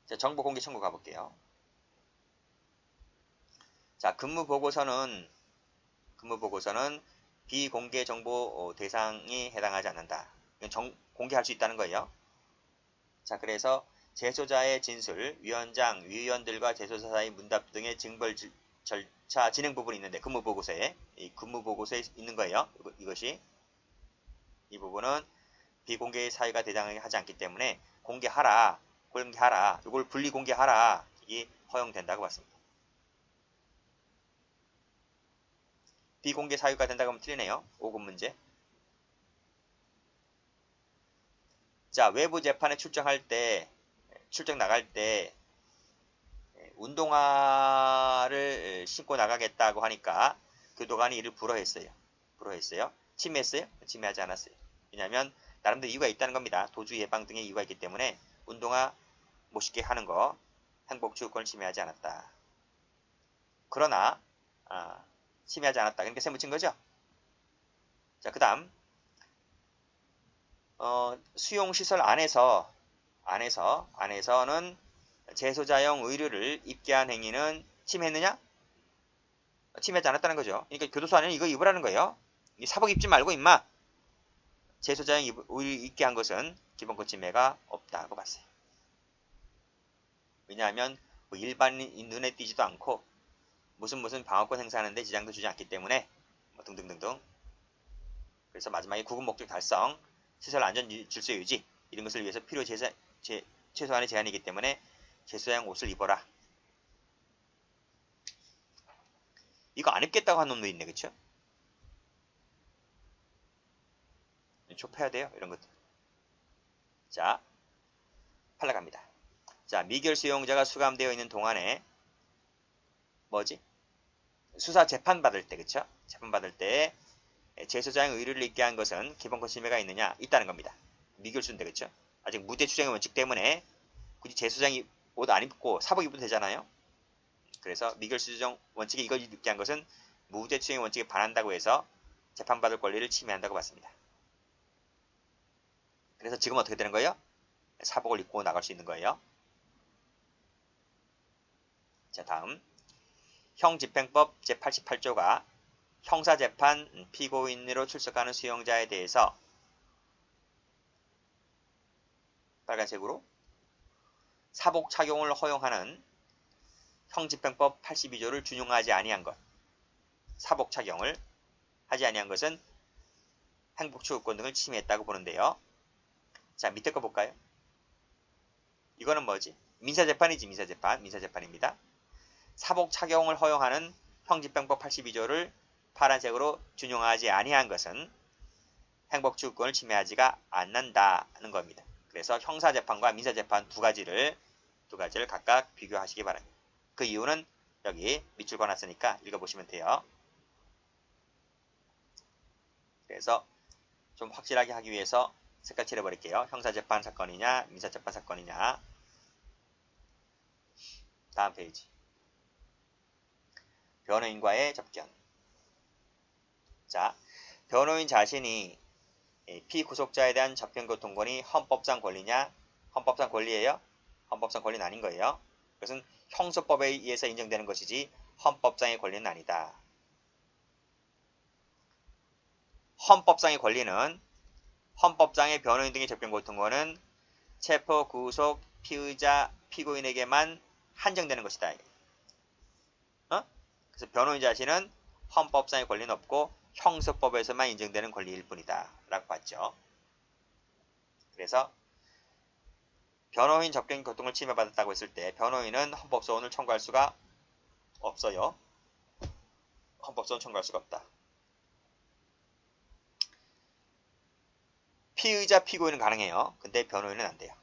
자, 정보 공개 청구 가볼게요. 자, 근무보고서는 비공개 정보 대상이 해당하지 않는다. 이건 공개할 수 있다는 거예요. 자, 그래서 재소자의 진술, 위원장, 위원들과 재소자 사이 문답 등의 증벌 절차 진행 부분이 있는데 이 근무보고서에 있는 거예요. 이것이 이 부분은 비공개 사유가 대상하지 않기 때문에 공개하라. 이걸 분리 공개하라. 이게 허용된다고 봤습니다. 비공개 사유가 된다고 하면 틀리네요. 5급 문제. 자, 외부 재판에 출정 나갈 때 운동화를 신고 나가겠다고 하니까 교도관이 이를 불허했어요. 침해했어요? 침해하지 않았어요. 왜냐하면 나름대로 이유가 있다는 겁니다. 도주 예방 등의 이유가 있기 때문에 운동화 못 신게 하는 거 행복주권을 침해하지 않았다. 그러나 침해하지 않았다. 그러니까 세무친 거죠. 자, 그 다음 수용시설 안에서는 재소자용 의류를 입게 한 행위는 침해했느냐? 침해하지 않았다는 거죠. 그러니까 교도소 안에는 이거 입으라는 거예요. 사복 입지 말고 임마. 재소자용 의류 입게 한 것은 기본권 침해가 없다고 봤어요. 왜냐하면 뭐 일반인 눈에 띄지도 않고 무슨 방어권 행사하는데 지장도 주지 않기 때문에 뭐 등등등등. 그래서 마지막에 구급 목적 달성, 시설 안전 질서 유지 이런 것을 위해서 최소한의 제한이기 때문에 재소자용 옷을 입어라. 이거 안 입겠다고 한 놈도 있네, 그쵸? 좁혀야 돼요, 이런 것들. 자, 팔락합니다. 자, 미결 수용자가 수감되어 있는 동안에 수사 재판 받을 때, 그쵸? 재판 받을 때 재소자용 의뢰를 입게 한 것은 기본권 침해가 있느냐? 있다는 겁니다. 미결수인데, 그쵸? 아직 무죄 추정의 원칙 때문에 굳이 재소자용 옷 안 입고 사복 입어도 되잖아요. 그래서 미결수 추정 원칙에 이걸 입게 한 것은 무죄 추정의 원칙에 반한다고 해서 재판받을 권리를 침해한다고 봤습니다. 그래서 지금 어떻게 되는 거예요? 사복을 입고 나갈 수 있는 거예요. 자, 다음 형집행법 제88조가 형사재판 피고인으로 출석하는 수용자에 대해서 빨간색으로 사복 착용을 허용하는 형집행법 82조를 준용하지 아니한 것, 사복 착용을 하지 아니한 것은 행복추구권 등을 침해했다고 보는데요. 자, 밑에 거 볼까요? 이거는 민사재판이지, 민사재판입니다. 사복 착용을 허용하는 형집행법 82조를 파란색으로 준용하지 아니한 것은 행복추구권을 침해하지가 않는다는 겁니다. 그래서 형사재판과 민사재판 두 가지를 각각 비교하시기 바랍니다. 그 이유는 여기 밑줄 그어놨으니까 읽어보시면 돼요. 그래서 좀 확실하게 하기 위해서 색깔 칠해버릴게요. 형사재판 사건이냐 민사재판 사건이냐. 다음 페이지. 변호인과의 접견. 자, 변호인 자신이 피구속자에 대한 접견교통권이 헌법상 권리냐? 헌법상 권리예요? 헌법상 권리는 아닌 거예요. 그것은 형소법에 의해서 인정되는 것이지 헌법상의 권리는 아니다. 헌법상의 권리는 헌법상의 변호인 등의 접견교통권은 체포, 구속, 피의자, 피고인에게만 한정되는 것이다. 그래서 변호인 자신은 헌법상의 권리는 없고 형소법에서만 인정되는 권리일 뿐이다 라고 봤죠. 그래서 변호인 접견 교통을 침해받았다고 했을 때 변호인은 헌법소원을 청구할 수가 없어요. 헌법소원 청구할 수가 없다. 피의자, 피고인은 가능해요. 근데 변호인은 안 돼요.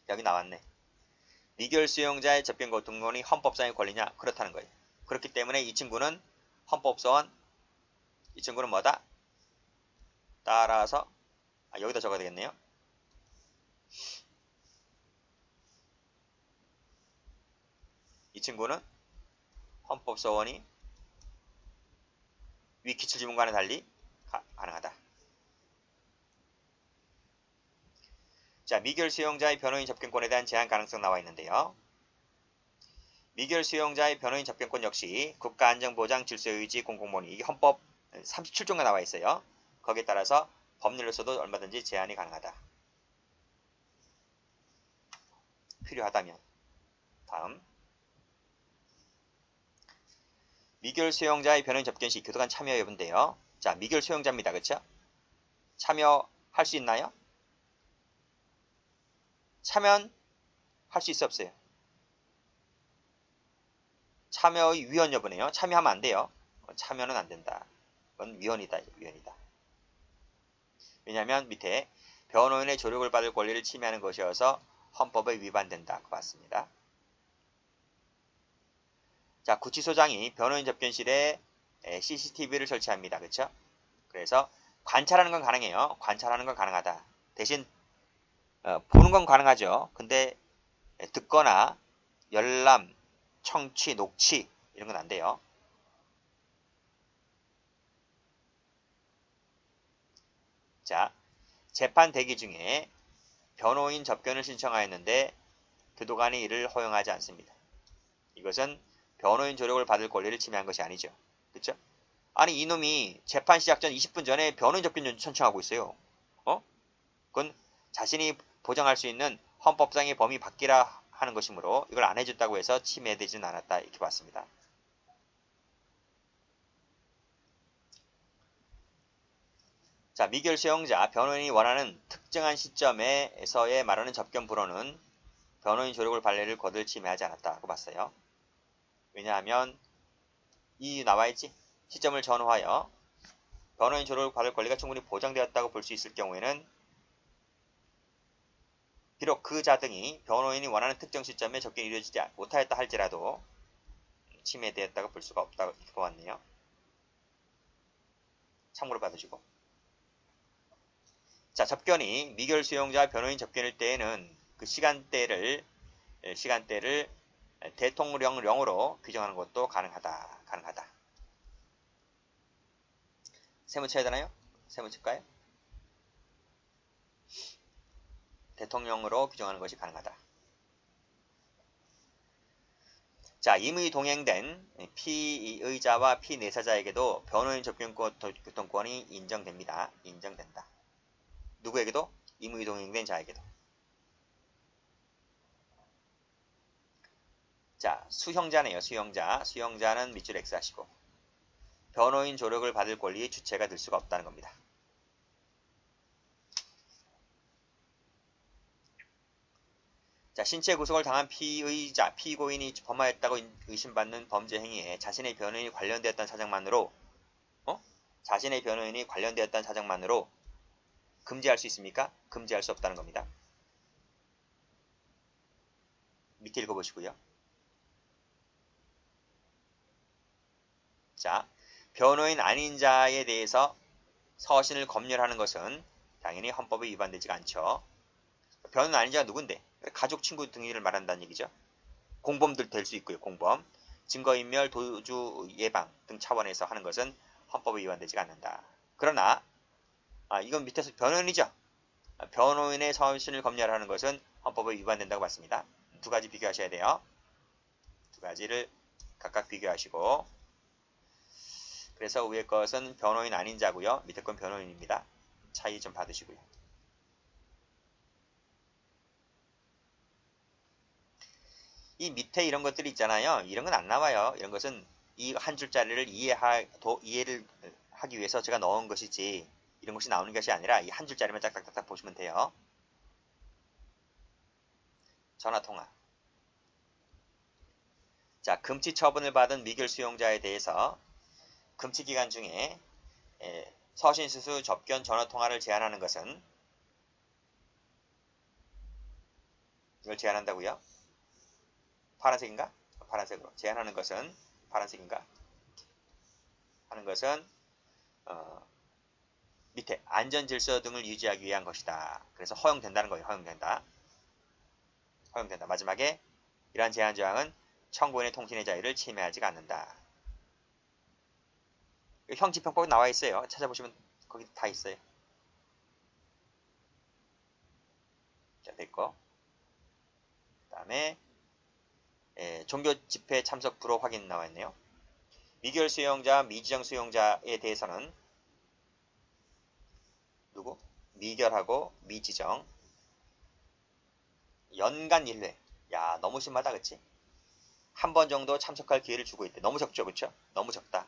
여기 나왔네. 미결 수용자의 접견 교통권이 헌법상의 권리냐? 그렇다는 거예요. 그렇기 때문에 이 친구는 헌법소원, 이 친구는 뭐다? 따라서 여기다 적어야 되겠네요. 이 친구는 헌법소원이 위 기출지문과는 달리 가능하다. 자, 미결 수용자의 변호인 접견권에 대한 제한 가능성 나와 있는데요. 미결 수용자의 변호인 접견권 역시 국가안전보장 질서유지 공공본위, 이게 헌법 37조가 나와 있어요. 거기에 따라서 법률로서도 얼마든지 제한이 가능하다. 필요하다면. 다음. 미결 수용자의 변호인 접견 시 교도관 참여 여부인데요. 자, 미결 수용자입니다. 그렇죠? 참여할 수 있나요? 참여할 수 있어 없어요? 참여의 위헌 여부네요. 참여하면 안 돼요. 참여는 안 된다. 그건 위헌이다. 위헌이다. 왜냐하면 밑에 변호인의 조력을 받을 권리를 침해하는 것이어서 헌법에 위반된다. 그 맞습니다. 자, 구치소장이 변호인 접견실에 CCTV를 설치합니다. 그렇죠? 그래서 관찰하는 건 가능해요. 관찰하는 건 가능하다. 대신 보는 건 가능하죠. 근데 듣거나 열람, 청취, 녹취 이런 건 안 돼요. 자, 재판 대기 중에 변호인 접견을 신청하였는데 교도관이 이를 허용하지 않습니다. 이것은 변호인 조력을 받을 권리를 침해한 것이 아니죠. 그렇죠? 아니 이놈이 재판 시작 전 20분 전에 변호인 접견 신청하고 있어요. 그건 자신이 보장할 수 있는 헌법상의 범위 밖이라 하는 것이므로 이걸 안 해줬다고 해서 침해되지는 않았다 이렇게 봤습니다. 자, 미결 수용자, 변호인이 원하는 특정한 시점에서의 말하는 접견 불허는 변호인 조력을 발례를 거들 침해하지 않았다고 봤어요. 왜냐하면 이 나와있지? 시점을 전후하여 변호인 조력을 받을 권리가 충분히 보장되었다고 볼 수 있을 경우에는 비록 그 자 등이 변호인이 원하는 특정 시점에 접견이 이루어지지 못하였다 할지라도 침해되었다고 볼 수가 없다고 보았네요. 참고로 받으시고. 자, 접견이 미결 수용자 변호인 접견일 때에는 그 시간대를 대통령령으로 규정하는 것도 가능하다. 세무 쳐야 되나요? 세무 칠까요? 대통령으로 규정하는 것이 가능하다. 자, 임의 동행된 피의자와 피내사자에게도 변호인 접견권이 인정됩니다. 인정된다. 누구에게도? 임의 동행된 자에게도. 자, 수형자네요. 수형자. 수형자는 밑줄 X 하시고 변호인 조력을 받을 권리의 주체가 될 수가 없다는 겁니다. 자, 신체 구속을 당한 피의자, 피고인이 범하였다고 의심받는 범죄 행위에 자신의 변호인이 관련되었다는 사정만으로 금지할 수 있습니까? 금지할 수 없다는 겁니다. 밑에 읽어보시고요. 자, 변호인 아닌 자에 대해서 서신을 검열하는 것은 당연히 헌법에 위반되지가 않죠. 변호인 아닌 자가 누군데? 가족, 친구 등을 말한다는 얘기죠. 공범들 될 수 있고요. 공범. 증거인멸, 도주 예방 등 차원에서 하는 것은 헌법에 위반되지가 않는다. 그러나 이건 밑에서 변호인이죠. 변호인의 서신을 검열하는 것은 헌법에 위반된다고 봤습니다. 두 가지 비교하셔야 돼요. 두 가지를 각각 비교하시고 그래서 위에 것은 변호인 아닌 자고요. 밑에 건 변호인입니다. 차이 좀 받으시고요. 이 밑에 이런 것들이 있잖아요. 이런 건 안 나와요. 이런 것은 이 한 줄짜리를 이해를 하기 위해서 제가 넣은 것이지 이런 것이 나오는 것이 아니라 이 한 줄짜리만 딱딱딱딱 보시면 돼요. 전화통화. 자, 금치 처분을 받은 미결 수용자에 대해서 금치 기간 중에 서신수수 접견 전화통화를 제한하는 것은 이걸 제한한다고요? 파란색인가? 파란색으로 제한하는 것은 파란색인가? 하는 것은 밑에 안전질서 등을 유지하기 위한 것이다. 그래서 허용된다는 거예요. 허용된다. 마지막에 이러한 제한 조항은 청구인의 통신의 자유를 침해하지가 않는다. 형집행법에 나와 있어요. 찾아보시면 거기 다 있어요. 자, 됐고. 그 다음에 종교 집회 참석 불허 확인 나와 있네요. 미결 수용자, 미지정 수용자에 대해서는 누구? 미결하고 미지정 연간 1회. 야, 너무 심하다, 그치? 한 번 정도 참석할 기회를 주고 있대. 너무 적죠, 그쵸? 너무 적다.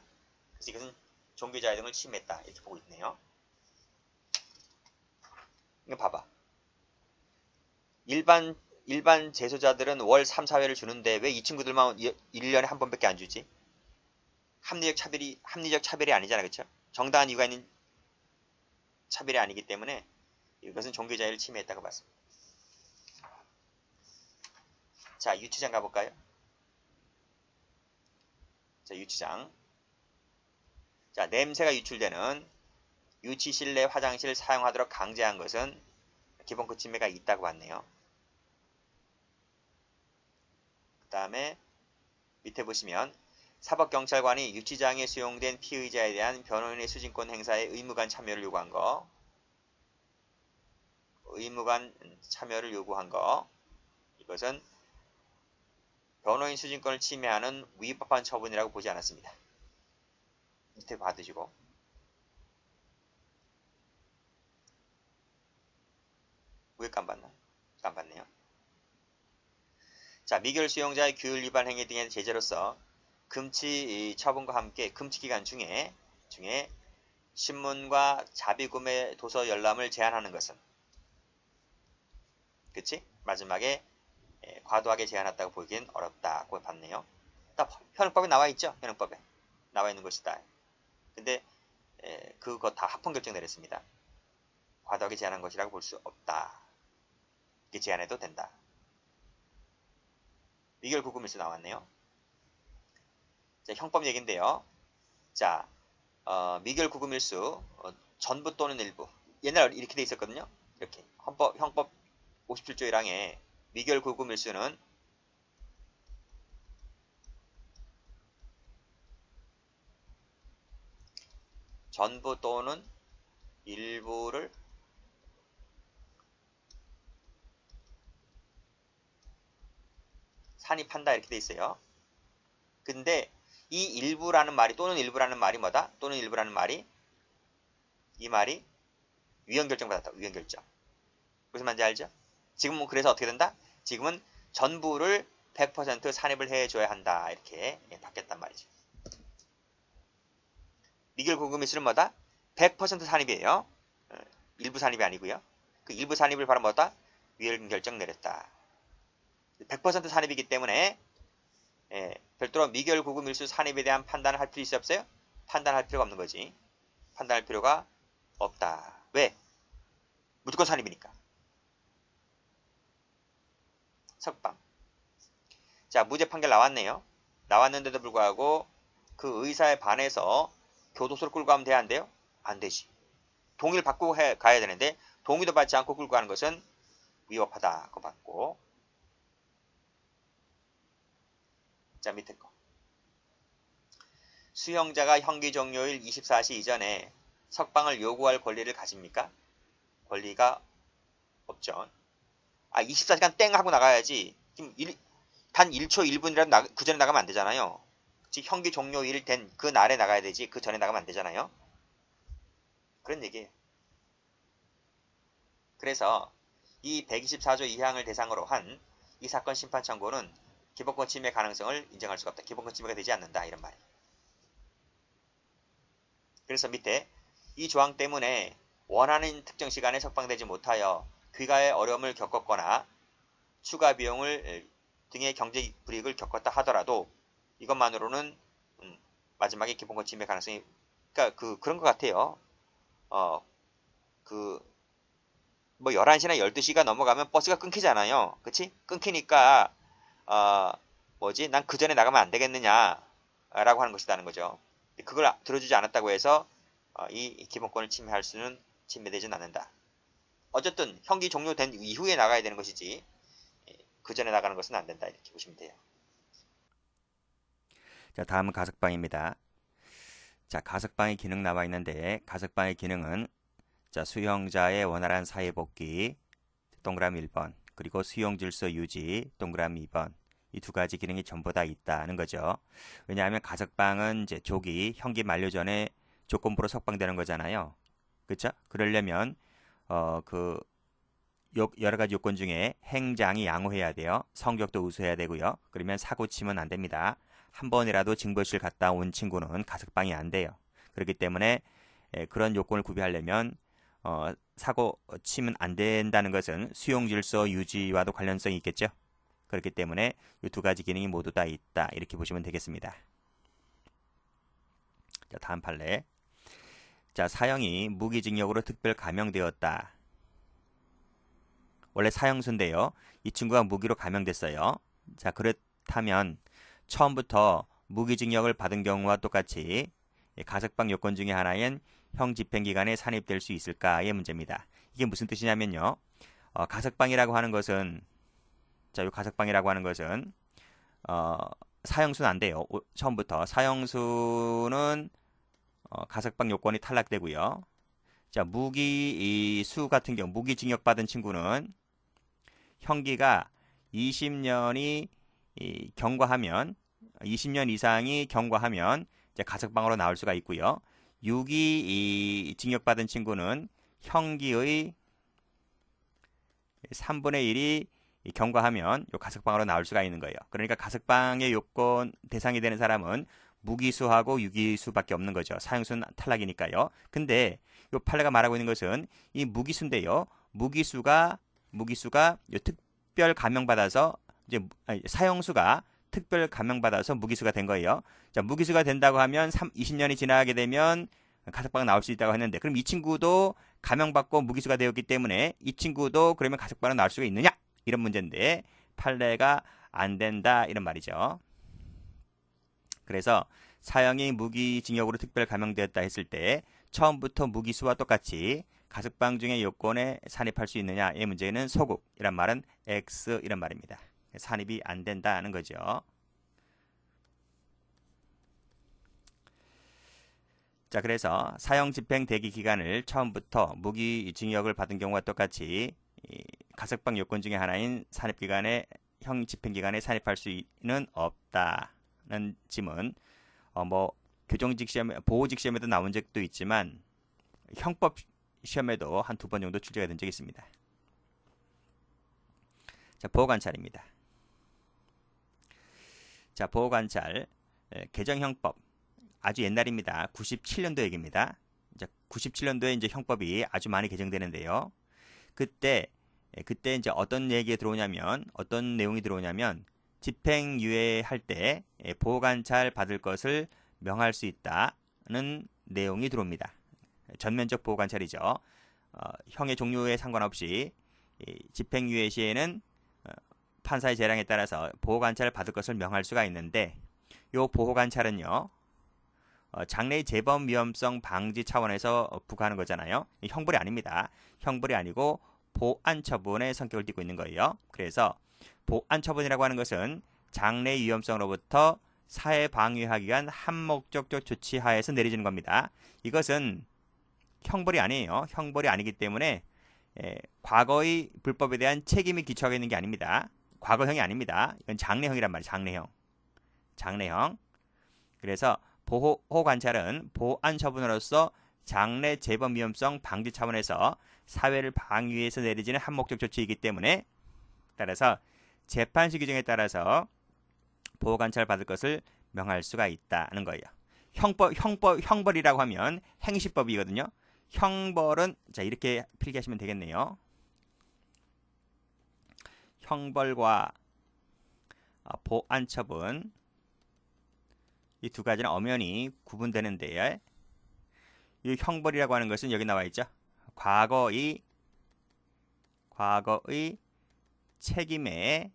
그래서 이것은 종교자유 등을 침해했다. 이렇게 보고 있네요. 이거 봐봐. 일반 재소자들은 월 3, 4회를 주는데 왜 이 친구들만 1년에 한 번밖에 안 주지? 합리적 차별이 아니잖아, 그쵸? 정당한 이유가 있는 차별이 아니기 때문에 이것은 종교자유를 침해했다고 봤습니다. 자, 유치장 가볼까요? 자, 유치장. 자, 냄새가 유출되는 유치실 내 화장실 사용하도록 강제한 것은 기본권 침해가 있다고 봤네요. 그 다음에 밑에 보시면 사법경찰관이 유치장에 수용된 피의자에 대한 변호인의 수진권 행사에 의무관 참여를 요구한 거. 이것은 변호인 수진권을 침해하는 위법한 처분이라고 보지 않았습니다. 밑에 봐두시고. 왜 깜봤나? 깜봤네요. 자, 미결 수용자의 규율 위반 행위 등의 제재로서 금치 처분과 함께 금치 기간 중에 신문과 자비구매 도서 열람을 제한하는 것은, 그치? 마지막에 과도하게 제한했다고 보기엔 어렵다고 봤네요. 현행법에 나와 있죠? 현행법에 나와 있는 것이다. 근데 그거 다 합헌 결정 내렸습니다. 과도하게 제한한 것이라고 볼 수 없다. 이게 제한해도 된다. 미결 구금일수 나왔네요. 자, 형법 얘기인데요. 자, 미결 구금일수 전부 또는 일부. 옛날에 이렇게 돼 있었거든요. 이렇게 형법 57조 1항에 미결 구금일수는 전부 또는 일부를 산입한다 이렇게 돼 있어요. 근데 이 일부라는 말이 또는 일부라는 말이 뭐다? 또는 일부라는 말이 이 말이 위헌결정 받았다. 위헌결정. 무슨 말인지 알죠? 지금 그래서 어떻게 된다? 지금은 전부를 100% 산입을 해줘야 한다. 이렇게 바뀌었단 말이죠. 미결 구금일수는 뭐다? 100% 산입이에요. 일부 산입이 아니고요. 그 일부 산입을 바로 뭐다? 위헌결정 내렸다. 100% 산입이기 때문에 별도로 미결 구금일수 산입에 대한 판단을 할 필요 있어요? 없어요? 판단할 필요가 없는 거지. 판단할 필요가 없다. 왜? 무조건 산입이니까. 석방. 자, 무죄 판결 나왔네요. 나왔는데도 불구하고 그 의사에 반해서 교도소를 끌고 가면 돼야 안 돼요? 안 되지. 동의를 받고 가야 되는데 동의도 받지 않고 끌고 가는 것은 위법하다고 봤고. 자, 밑에 거. 수형자가 형기 종료일 24시 이전에 석방을 요구할 권리를 가집니까? 권리가 없죠. 24시간 땡 하고 나가야지. 지금 단 1초 1분이라도 그 전에 나가면 안 되잖아요. 즉 형기 종료일 된 그 날에 나가야 되지 그 전에 나가면 안 되잖아요. 그런 얘기예요. 그래서 이 124조 2항을 대상으로 한 이 사건 심판 청구는 기본권 침해 가능성을 인정할 수가 없다. 기본권 침해가 되지 않는다. 이런 말이에요. 그래서 밑에 이 조항 때문에 원하는 특정 시간에 석방되지 못하여 귀가의 어려움을 겪었거나 추가 비용을 등의 경제 불이익을 겪었다 하더라도 이것만으로는 마지막에 기본권 침해 가능성이 그러니까 그런 것 같아요. 뭐 11시나 12시가 넘어가면 버스가 끊기잖아요. 그치? 끊기니까 난 그 전에 나가면 안 되겠느냐 라고 하는 것이라는 거죠. 그걸 들어주지 않았다고 해서 이 기본권을 침해되지는 않는다. 어쨌든 형기 종료된 이후에 나가야 되는 것이지 그 전에 나가는 것은 안 된다. 이렇게 보시면 돼요. 자, 다음은 가석방입니다. 자, 가석방의 기능 나와 있는데 가석방의 기능은 자, 수형자의 원활한 사회복귀 동그라미 1번, 그리고 수용 질서 유지 동그라미 2번. 이 두 가지 기능이 전부 다 있다는 거죠. 왜냐하면 가석방은 이제 조기 형기 만료 전에 조건부로 석방되는 거잖아요. 그렇죠? 그러려면 그 여러 가지 요건 중에 행장이 양호해야 돼요. 성격도 우수해야 되고요. 그러면 사고 치면 안 됩니다. 한 번이라도 징벌실 갔다 온 친구는 가석방이 안 돼요. 그렇기 때문에 그런 요건을 구비하려면 사고 치면 안 된다는 것은 수용 질서 유지와도 관련성이 있겠죠. 그렇기 때문에 이 두 가지 기능이 모두 다 있다. 이렇게 보시면 되겠습니다. 자, 다음 판례. 자, 사형이 무기징역으로 특별 감형되었다. 원래 사형수인데요. 이 친구가 무기로 감형됐어요. 자, 그렇다면 처음부터 무기징역을 받은 경우와 똑같이 가석방 요건 중에 하나인 형 집행기간에 산입될 수 있을까의 문제입니다. 이게 무슨 뜻이냐면요. 가석방이라고 하는 것은 자, 이 가석방이라고 하는 것은 사형수는 안 돼요. 처음부터 사형수는 가석방 요건이 탈락되고요. 자, 무기수 같은 경우 무기징역 받은 친구는 형기가 20년이 경과하면 20년 이상이 경과하면 이제 가석방으로 나올 수가 있고요. 유기 징역 받은 친구는 형기의 3분의 1이 경과하면 요 가석방으로 나올 수가 있는 거예요. 그러니까 가석방의 요건 대상이 되는 사람은 무기수하고 유기수밖에 없는 거죠. 사형수는 탈락이니까요. 근데 요 판례가 말하고 있는 것은 이 무기수인데요. 무기수가 요 특별 감형받아서 이제 사형수가 특별 감형받아서 무기수가 된 거예요. 자, 무기수가 된다고 하면 20년이 지나게 되면 가석방 나올 수 있다고 했는데 그럼 이 친구도 감형받고 무기수가 되었기 때문에 이 친구도 그러면 가석방은 나올 수가 있느냐? 이런 문제인데 판례가 안 된다 이런 말이죠. 그래서 사형이 무기징역으로 특별 감형되었다 했을 때 처음부터 무기수와 똑같이 가석방 중의 요건에 산입할 수 있느냐의 문제는 소극 이란 말은 X 이런 말입니다. 산입이 안 된다는 거죠. 자, 그래서 사형 집행 대기 기간을 처음부터 무기징역을 받은 경우와 똑같이 가석방 요건 중에 하나인 산입기간에 형 집행기간에 산입할 수는 없다는 짐은 교정직 시험, 보호직 시험에도 나온 적도 있지만 형법 시험에도 한 2번 정도 출제가 된 적이 있습니다. 자, 보호관찰입니다. 자, 보호관찰 개정형법 아주 옛날입니다. 97년도 얘기입니다. 이제 97년도에 이제 형법이 아주 많이 개정되는데요. 그때 이제 어떤 얘기가 들어오냐면 어떤 내용이 들어오냐면 집행유예할 때 보호관찰 받을 것을 명할 수 있다는 내용이 들어옵니다. 전면적 보호관찰이죠. 형의 종류에 상관없이 집행유예 시에는 판사의 재량에 따라서 보호관찰을 받을 것을 명할 수가 있는데 이 보호관찰은요. 장래의 재범 위험성 방지 차원에서 부과하는 거잖아요. 형벌이 아닙니다. 형벌이 아니고 보안 처분의 성격을 띠고 있는 거예요. 그래서 보안 처분이라고 하는 것은 장래 위험성으로부터 사회 방위하기 위한 한목적적 조치 하에서 내려지는 겁니다. 이것은 형벌이 아니에요. 형벌이 아니기 때문에 과거의 불법에 대한 책임이 기초하고 있는 게 아닙니다. 과거형이 아닙니다. 이건 장래형이란 말이에요. 장래형. 그래서 보호 관찰은 보안 처분으로서 장래 재범 위험성 방지 차원에서 사회를 방위해서 내려지는 한목적 조치이기 때문에 따라서 재판시 규정에 따라서 보호 관찰 받을 것을 명할 수가 있다는 거예요. 형벌이라고 하면 행시법이거든요. 형벌은 자 이렇게 필기하시면 되겠네요. 형벌과 보안 처분 이 두 가지는 엄연히 구분되는데 이 형벌이라고 하는 것은 여기 나와 있죠. 과거의 책임에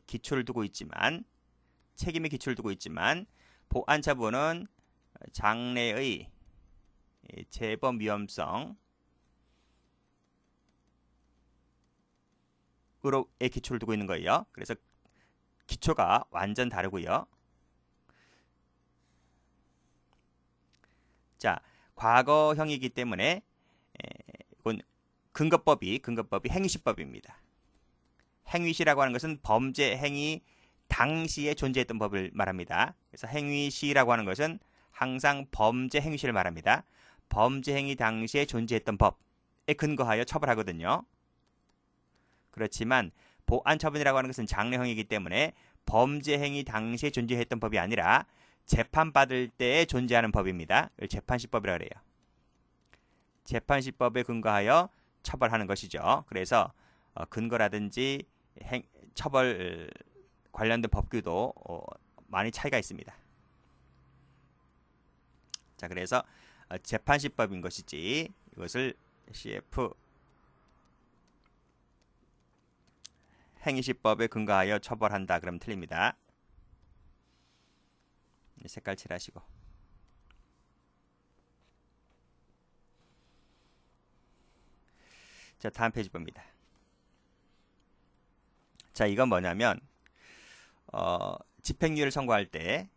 기초를 두고 있지만 보안 처분은 장래의 재범 위험성으로의 기초를 두고 있는 거예요. 그래서 기초가 완전 다르고요. 자, 과거형이기 때문에 이건 근거법이 행위시법입니다. 행위시라고 하는 것은 범죄 행위 당시에 존재했던 법을 말합니다. 그래서 행위시라고 하는 것은 항상 범죄 행위시를 말합니다. 범죄 행위 당시에 존재했던 법에 근거하여 처벌하거든요. 그렇지만 보안처분이라고 하는 것은 장래형이기 때문에 범죄 행위 당시에 존재했던 법이 아니라 재판받을 때에 존재하는 법입니다. 이걸 재판시법이라고 그래요. 재판시법에 근거하여 처벌하는 것이죠. 그래서 근거라든지 처벌 관련된 법규도 많이 차이가 있습니다. 자, 그래서 재판시법인 것이지 이것을 CF 행위시법에 근거하여 처벌한다 그러면 틀립니다. 색깔 칠하시고. 자, 다음 페이지 봅니다. 자, 이건 뭐냐면 집행유예를 선고할 때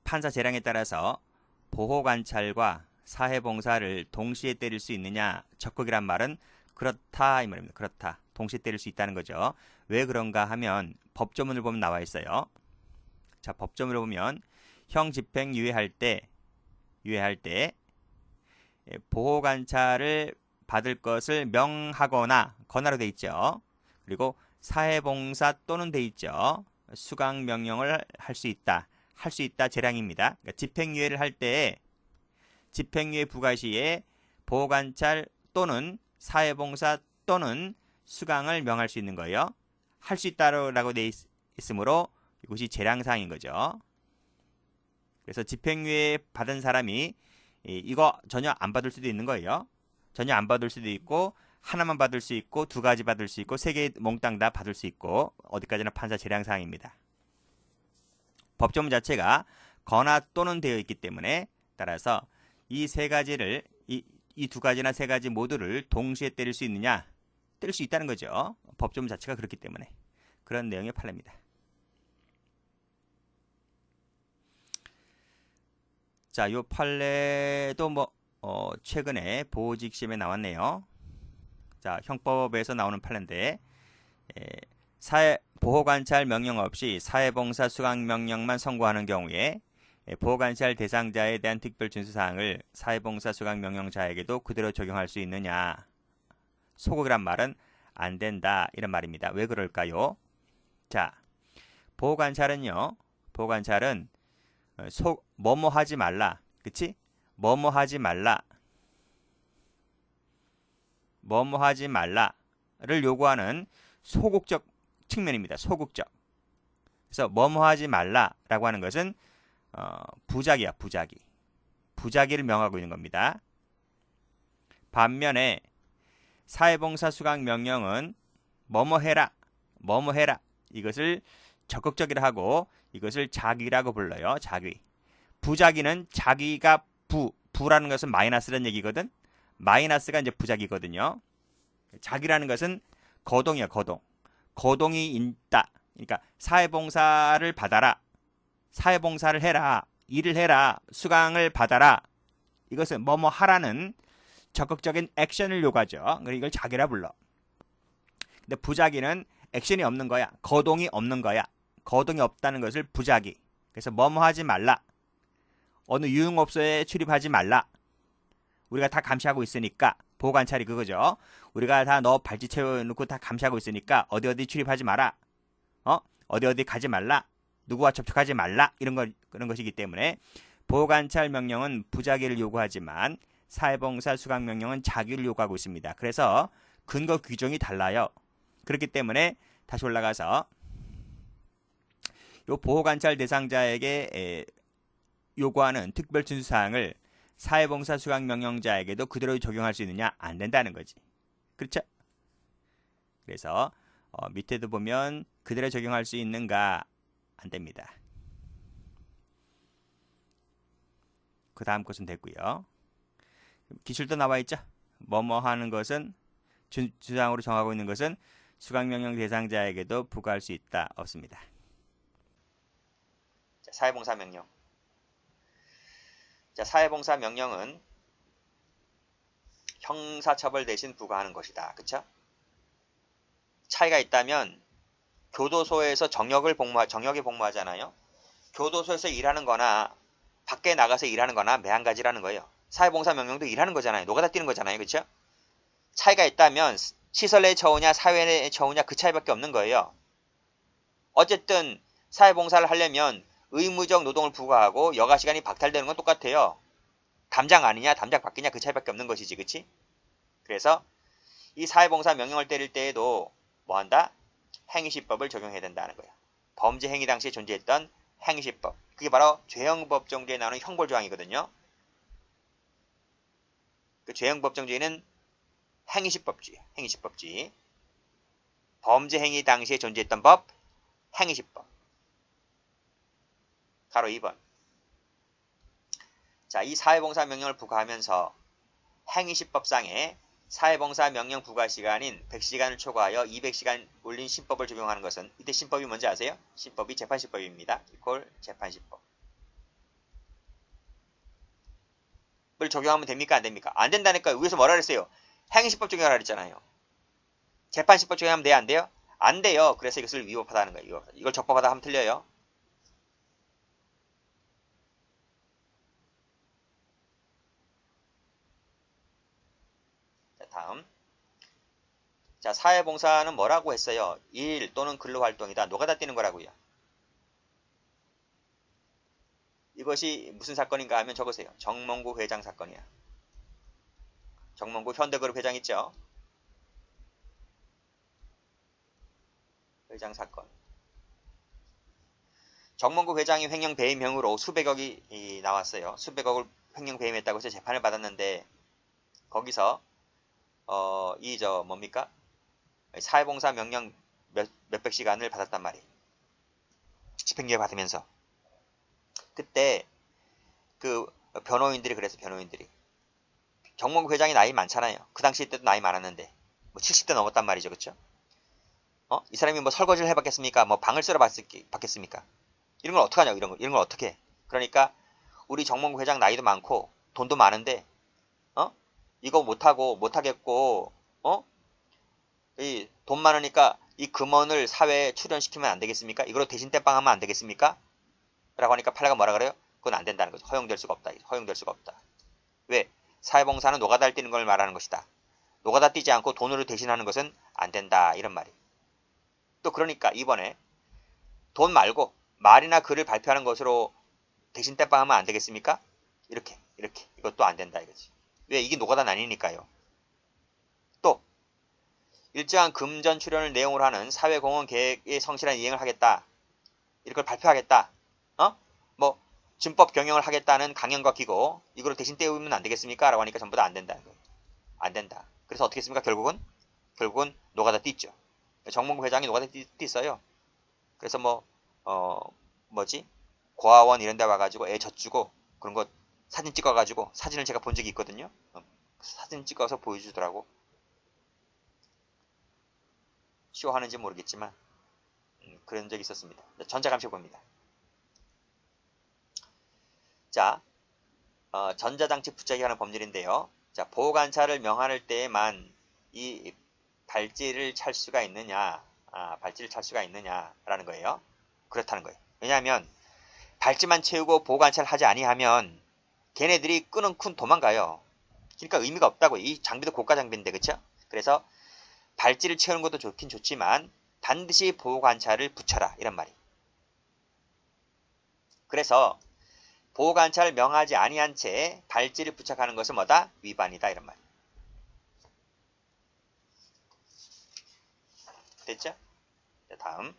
판사 재량에 따라서 보호관찰과 사회봉사를 동시에 때릴 수 있느냐, 적극이란 말은 그렇다 이 말입니다. 그렇다. 동시에 때릴 수 있다는 거죠. 왜 그런가 하면 법조문을 보면 나와 있어요. 자, 법조문을 보면 형 집행 유예할 때 보호관찰을 받을 것을 명하거나 권하로 돼 있죠. 그리고 사회봉사 또는 돼 있죠. 수강 명령을 할 수 있다 재량입니다. 그러니까 집행유예를 할 때 집행유예 부과 시에 보호관찰 또는 사회봉사 또는 수강을 명할 수 있는 거예요. 할 수 있다라고 돼 있으므로 이것이 재량사항인 거죠. 그래서 집행유예 받은 사람이 이거 전혀 안 받을 수도 있는 거예요. 전혀 안 받을 수도 있고 하나만 받을 수 있고 두 가지 받을 수 있고 세 개 몽땅 다 받을 수 있고 어디까지나 판사 재량사항입니다. 법조문 자체가 거나 또는 되어 있기 때문에 따라서 이 세 가지를 이 두 가지나 세 가지 모두를 동시에 때릴 수 있느냐? 때릴 수 있다는 거죠. 법조문 자체가 그렇기 때문에 그런 내용의 판례입니다. 자, 요 판례도 최근에 보직심에 나왔네요. 자, 형법에서 나오는 판례인데 보호관찰 명령 없이 사회봉사 수강 명령만 선고하는 경우에 보호관찰 대상자에 대한 특별 준수사항을 사회봉사 수강 명령자에게도 그대로 적용할 수 있느냐. 소극이란 말은 안 된다 이런 말입니다. 왜 그럴까요? 자, 보호관찰은 뭐뭐 하지 말라. 그치? 뭐뭐 하지 말라를 요구하는 소극적 측면입니다. 소극적. 그래서 뭐뭐 하지 말라라고 하는 것은 부작이야, 부작이를 명하고 있는 겁니다. 반면에 사회봉사 수강 명령은 뭐뭐 해라 이것을 적극적이라 하고 이것을 작위라고 불러요. 작위. 부작위는 자기가 부라는 것은 마이너스라는 얘기거든. 마이너스가 이제 부작위거든요. 작위라는 것은 거동이야, 거동이 있다. 그러니까 사회봉사를 받아라. 사회봉사를 해라. 일을 해라. 수강을 받아라. 이것은 뭐뭐 하라는 적극적인 액션을 요구하죠. 그러니까 이걸 작위라 불러. 근데 부작위는 액션이 없는 거야. 거동이 없는 거야. 거동이 없다는 것을 부작위. 그래서 뭐뭐 하지 말라. 어느 유흥업소에 출입하지 말라. 우리가 다 감시하고 있으니까 보호관찰이 그거죠. 우리가 다 너 발찌 채워놓고 다 감시하고 있으니까 어디 출입하지 마라. 어디 가지 말라. 누구와 접촉하지 말라. 그런 것이기 때문에 보호관찰 명령은 부작위를 요구하지만 사회봉사 수강 명령은 작위를 요구하고 있습니다. 그래서 근거 규정이 달라요. 그렇기 때문에 다시 올라가서 요 보호관찰 대상자에게 요구하는 특별 준수사항을 사회봉사 수강 명령자에게도 그대로 적용할 수 있느냐? 안 된다는 거지. 그렇죠? 그래서 밑에도 보면 그대로 적용할 수 있는가? 안 됩니다. 그 다음 것은 됐고요. 기술도 나와 있죠? 뭐뭐 하는 것은 주장으로 정하고 있는 것은 수강명령 대상자에게도 부과할 수 있다. 없습니다. 사회봉사 명령. 자, 사회봉사 명령은 형사처벌 대신 부과하는 것이다. 그쵸? 차이가 있다면 교도소에서 정역에 복무하잖아요. 교도소에서 일하는 거나 밖에 나가서 일하는 거나 매한가지라는 거예요. 사회봉사 명령도 일하는 거잖아요. 노가다 뛰는 거잖아요. 그쵸? 차이가 있다면 시설 내에 처우냐 사회 내에 처우냐 그 차이밖에 없는 거예요. 어쨌든 사회봉사를 하려면 의무적 노동을 부과하고 여가시간이 박탈되는 건 똑같아요. 담장 아니냐 담장 바뀌냐 그 차이밖에 없는 것이지. 그치? 그래서 이 사회봉사 명령을 때릴 때에도 뭐한다? 행위시법을 적용해야 된다는 거예요. 범죄 행위 당시에 존재했던 행위시법. 그게 바로 죄형법정주에 나오는 형벌조항이거든요. 그 죄형법정주의는 행위시법주의. 행위시법주의. 범죄 행위 당시에 존재했던 법, 행위시법. 가로 2번. 자, 이 사회봉사 명령을 부과하면서 행위시법상에 사회봉사 명령 부과 시간인 100시간을 초과하여 200시간 올린 신법을 적용하는 것은 이때 신법이 뭔지 아세요? 신법이 재판시법입니다. 이꼴 재판시법. 을 적용하면 됩니까? 안 됩니까? 안 된다니까요. 위에서 뭐라 그랬어요? 행위시법 적용하라 그랬잖아요. 재판시법 적용하면 돼요? 안 돼요? 안 돼요. 그래서 이것을 위법하다는 거예요. 이걸 적법하다 하면 틀려요. 자, 다음. 자, 사회봉사는 뭐라고 했어요? 일 또는 근로활동이다. 노가다 뛰는 거라고요. 이것이 무슨 사건인가 하면 적으세요. 정몽구 회장 사건이야. 정몽구 현대그룹 회장 있죠? 회장 사건. 정몽구 회장이 횡령 배임 혐의로 수백억이 나왔어요. 수백억을 횡령 배임했다고 해서 재판을 받았는데 거기서 뭡니까? 사회봉사 명령 몇백 시간을 받았단 말이에요. 집행유예 받으면서. 그때 그 변호인들이 그래서 변호인들이 정몽구 회장이 나이 많잖아요. 그 당시 때도 나이 많았는데 뭐 70대 넘었단 말이죠. 그쵸? 이 사람이 뭐 설거지를 해봤겠습니까? 뭐 방을 쓸어 봤겠습니까? 이런 걸 어떡하냐 이런 걸 어떻게 해? 그러니까 우리 정몽구 회장 나이도 많고 돈도 많은데 이거 못하겠고 이 돈 많으니까 이 금원을 사회에 출연시키면 안 되겠습니까? 이걸로 대신 땜빵하면 안 되겠습니까? 라고 하니까 팔라가 뭐라 그래요? 그건 안 된다는 거죠. 허용될 수가 없다. 허용될 수가 없다. 왜? 사회봉사는 노가다를 뛰는 걸 말하는 것이다. 노가다 뛰지 않고 돈으로 대신하는 것은 안 된다. 이런 말이. 또 그러니까 이번에 돈 말고 말이나 글을 발표하는 것으로 대신 땜빵하면 안 되겠습니까? 이렇게 이것도 안 된다 이거지. 왜? 이게 노가다는 아니니까요. 또 일정한 금전 출연을 내용으로 하는 사회공헌 계획의 성실한 이행을 하겠다. 이걸 발표하겠다. 뭐 준법 경영을 하겠다는 강연과 기고 이걸 대신 떼우면 안 되겠습니까? 라고 하니까 전부 다 안 된다는 거예요. 안 된다. 그래서 어떻게 했습니까? 결국은 노가다 뛰죠. 정몽구 회장이 노가다 뛰었어요. 그래서 고아원 이런 데 와가지고 애 젖주고 그런 거 사진 찍어가지고 사진을 제가 본 적이 있거든요. 사진 찍어서 보여주더라고. 쇼하는지 모르겠지만 그런 적이 있었습니다. 전자감시 봅니다. 자, 전자장치 부착이 하는 법률인데요. 자, 보호관찰을 명할 때에만 이 발찌를 찰 수가 있느냐, 발찌를 찰 수가 있느냐라는 거예요. 그렇다는 거예요. 왜냐하면 발찌만 채우고 보호관찰을 하지 아니하면 걔네들이 끈은 도망가요. 그러니까 의미가 없다고. 이 장비도 고가 장비인데, 그쵸? 그래서 발찌를 채우는 것도 좋긴 좋지만 반드시 보호관찰을 붙여라 이런 말이. 그래서 보호관찰을 명하지 아니한 채 발찌를 부착하는 것은 뭐다? 위반이다 이런 말. 됐죠? 자, 다음.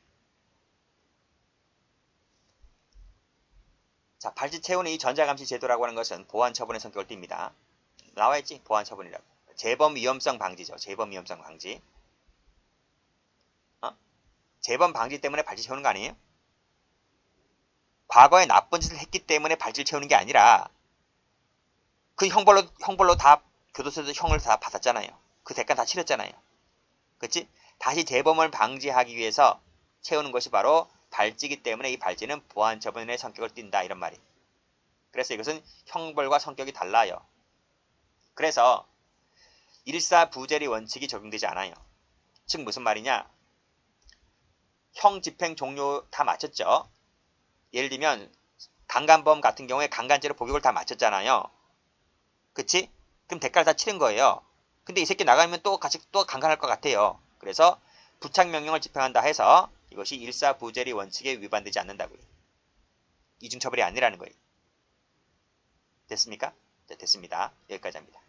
자, 발찌 채우는 이 전자감시 제도라고 하는 것은 보안처분의 성격을 띱니다. 나와있지? 보안처분이라고. 재범 위험성 방지죠. 재범 위험성 방지. 재범 방지 때문에 발찌 채우는 거 아니에요? 과거에 나쁜 짓을 했기 때문에 발찌를 채우는 게 아니라 그 형벌로 다 교도소에서 형을 다 받았잖아요. 그 대가 다 치렀잖아요. 그치? 다시 재범을 방지하기 위해서 채우는 것이 바로 발찌이기 때문에 이 발찌는 보안처분의 성격을 띈다 이런 말이. 그래서 이것은 형벌과 성격이 달라요. 그래서 일사부재리 원칙이 적용되지 않아요. 즉 무슨 말이냐? 형 집행 종료 다 마쳤죠. 예를 들면 강간범 같은 경우에 강간죄로 복역을 다 마쳤잖아요. 그치? 그럼 대가를 다 치른 거예요. 근데 이 새끼 나가면 또 같이 또 강간할 것 같아요. 그래서 부착명령을 집행한다 해서 이것이 일사부재리 원칙에 위반되지 않는다고요. 이중처벌이 아니라는 거예요. 됐습니까? 네, 됐습니다. 여기까지 합니다.